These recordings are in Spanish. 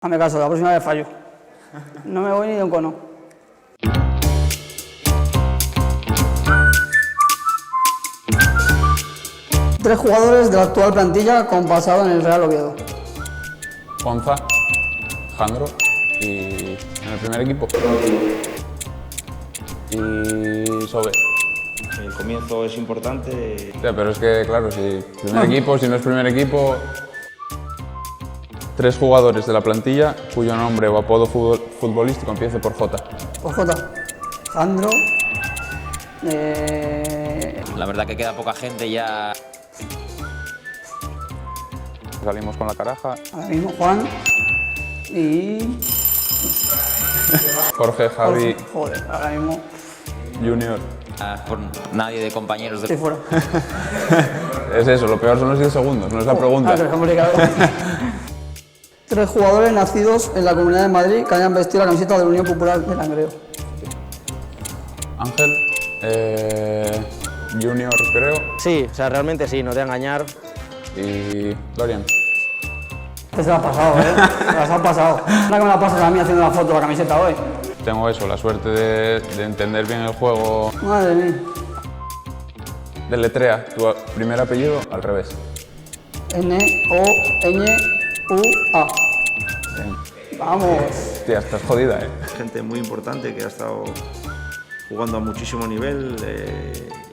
Hazme caso, la próxima vez fallo. No me voy ni de un cono. Tres jugadores de la actual plantilla con pasado en el Real Oviedo. Ponza, Jandro y en el primer equipo. Y Sobe. El comienzo es importante. Ya, pero es que, claro, si primer equipo, si no es primer equipo... Tres jugadores de la plantilla cuyo nombre o apodo futbolístico empiece por J. Por J. Jandro. La verdad que queda poca gente ya. Salimos con la caraja. Ahora mismo Juan. Y... Jorge, Javi, Joder, ahora mismo Junior. Por nadie de compañeros estoy de. fuera. Es eso, lo peor son los 10 segundos, no es la Ah, pregunta. pero es complicado. Tres jugadores nacidos en la Comunidad de Madrid que hayan vestido la camiseta de la Unión Popular de Langreo. Ángel, Junior creo, Sí, o sea, realmente sí, no te voy a engañar. y Dorian. Este se la ha pasado, ¿eh? Se las ha pasado. Ahora que me la pasas a mí haciendo la foto de la camiseta hoy. Tengo eso, la suerte de entender bien el juego. Madre mía. Deletrea tu primer apellido al revés. N-O-Ñ-U-A. Bien. Vamos. Hostia, estás jodida, ¿eh? Gente muy importante que ha estado jugando a muchísimo nivel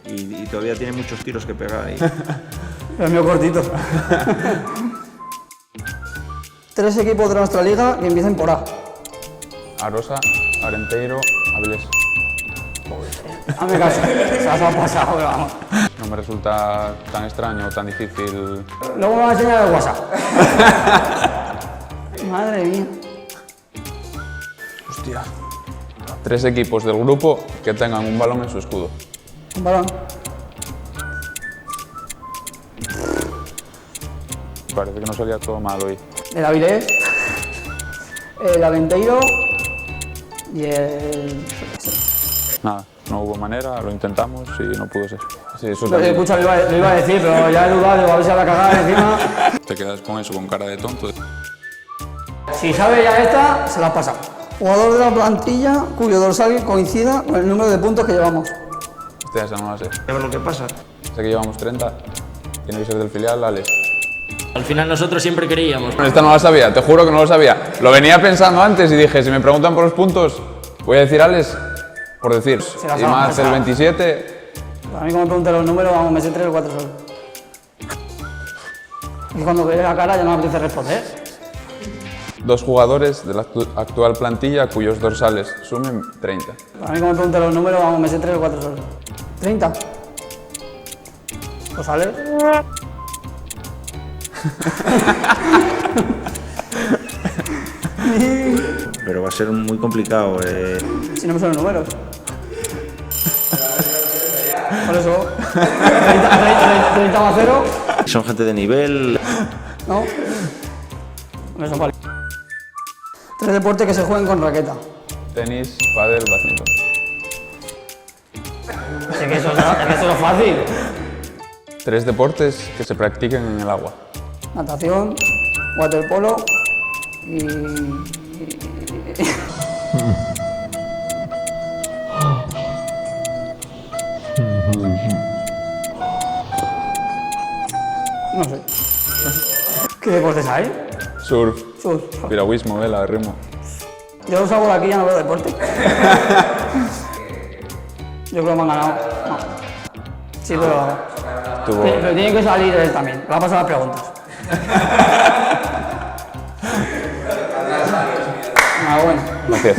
y todavía tiene muchos tiros que pegar ahí. El mío cortito. Tres equipos de nuestra liga que empiecen por A. Arosa, Arenteiro, Avilés. Hazme caso. Se las ha pasado, pero vamos. No me resulta tan extraño o tan difícil. Luego me va a enseñar el WhatsApp. Madre mía. Hostia. Tres equipos del grupo que tengan un balón en su escudo. Un balón. Parece que no salía todo mal hoy. El Avilés. El Aventeiro. Y el... Nada, no hubo manera, lo intentamos y no pudo ser. Sí, eso Pero, también. escucha, lo iba a decir, pero ya he dudado, digo, a ver si a la cagada encima. Te quedas con eso, con cara de tonto. Si sabe ya esta, se la has pasado. Jugador de la plantilla cuyo dorsal coincida con el número de puntos que llevamos. Hostia, esa no la sé. ¿Sabes lo que pasa? Sé que llevamos 30. Tiene que ser del filial, Alex. Al final nosotros siempre creíamos. Esta no la sabía, te juro que no lo sabía. Lo venía pensando antes y dije, si me preguntan por los puntos, voy a decir Alex, por decir. la Y sabe, más se el la- 27. A mí como me preguntan los números, vamos, me sé 3 o 4 solo. Y cuando veo la cara ya no me apetece responder. Dos jugadores de la actual plantilla cuyos dorsales sumen 30. A mí como me preguntan los números, vamos, me sé 3 o 4 solo. 30. ¿Pues sale? Pero va a ser muy complicado. Si no me son los números. Por eso, 30 más 0, Son gente de nivel. ¿no? Me son vale. Tres deportes que se jueguen con raqueta. Tenis, pádel, badminton. Es que eso es fácil. Tres deportes que se practiquen en el agua. Natación, waterpolo y... No sé. ¿Qué deportes hay? Surf, Surf. piragüismo, vela, remo. Yo los hago de aquí, ya no veo deporte. Yo creo que me han ganado. No. Sí, pero... Tuvo... Pero tiene que salir él también. Le va a pasar las preguntas. Ah, bueno. Gracias.